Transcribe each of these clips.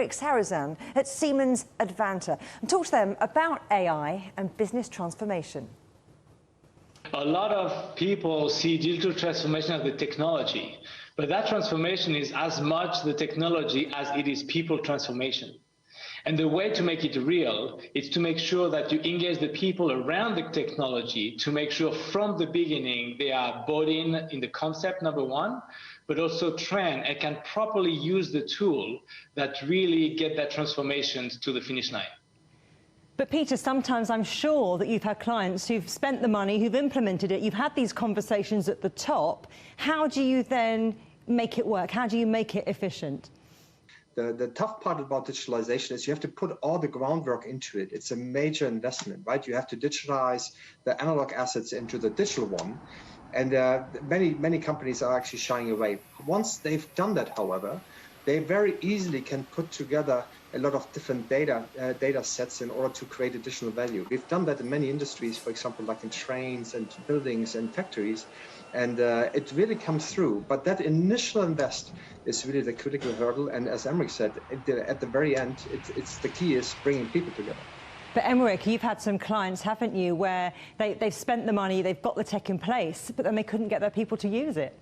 Emmerich Sarazan at Siemens Advanta and talk to them about AI and business transformation. A lot of people see digital transformation as the technology, but that transformation is as much the technology as it is people transformation. And the way to make it real is to make sure that you engage the people around the technology to make sure from the beginning they are bought in the concept, number one, but also train and can properly use the tool that really get that transformation to the finish line. But Peter, sometimes I'm sure that you've had clients who've spent the money, who've implemented it, you've had these conversations at the top. How do you then make it work? How do you make it efficient? The tough part about digitalization is you have to put all the groundwork into it. It's a major investment, right? You have to digitalize the analog assets into the digital one. And many companies are actually shying away. Once they've done that, however, they very easily can put together a lot of different data sets in order to create additional value. We've done that in many industries, for example, like in trains and buildings and factories, and it really comes through. But that initial invest is really the critical hurdle. And as Emmerich said, at the very end, it's the key is bringing people together. But Emmerich, you've had some clients, haven't you, where they've spent the money, they've got the tech in place, but then they couldn't get their people to use it.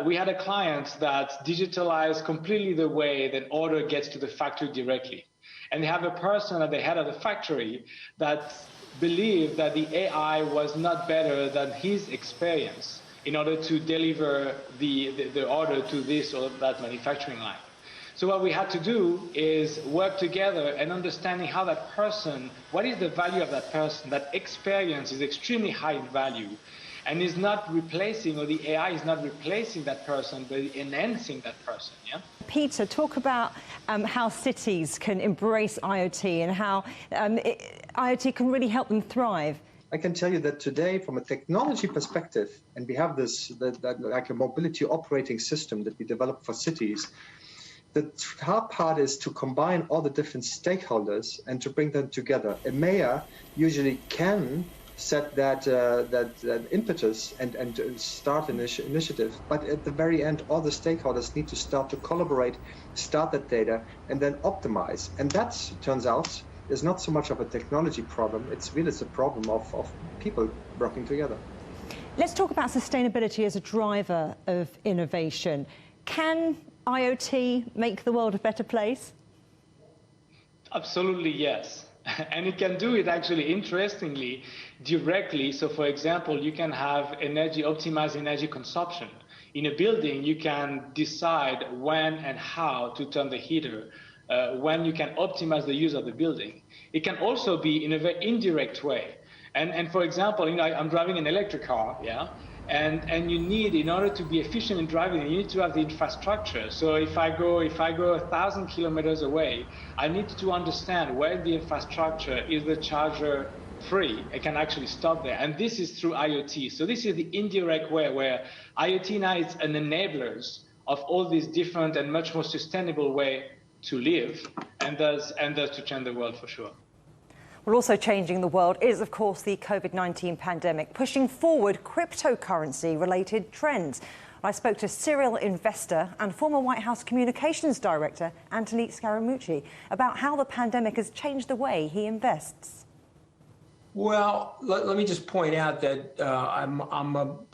We had a client that digitalized completely the way that order gets to the factory directly. And they have a person at the head of the factory that believed that the AI was not better than his experience in order to deliver the order to this or that manufacturing line. So what we had to do is work together and understanding how that person, what is the value of that person, that experience is extremely high in value and is not replacing, or the AI is not replacing that person, but enhancing that person, yeah? Peter, talk about how cities can embrace IoT and how IoT can really help them thrive. I can tell you that today, from a technology perspective, and we have this like a mobility operating system that we develop for cities. The hard part is to combine all the different stakeholders and to bring them together. A mayor usually can set that impetus and start an initiative, but at the very end, all the stakeholders need to start to collaborate, start that data, and then optimize. And that turns out is not so much of a technology problem. It's really a problem of people working together. Let's talk about sustainability as a driver of innovation. Can IoT make the world a better place? Absolutely, yes. And it can do it actually, interestingly, directly. So for example, you can have optimized energy consumption. In a building, you can decide when and how to turn the heater, when you can optimize the use of the building. It can also be in a very indirect way. And for example, I'm driving an electric car, yeah? And you need, in order to be efficient in driving, you need to have the infrastructure. So if I go 1,000 kilometers away, I need to understand where the infrastructure is the charger free. I can actually stop there. And this is through IoT. So this is the indirect way where IoT now is an enabler of all these different and much more sustainable way to live and thus to change the world for sure. Well, also changing the world is, of course, the COVID-19 pandemic, pushing forward cryptocurrency-related trends. I spoke to serial investor and former White House Communications Director, Anthony Scaramucci, about how the pandemic has changed the way he invests. Well, let me just point out that I'm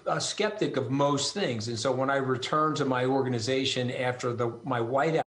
a skeptic of most things. And so when I returned to my organization after my White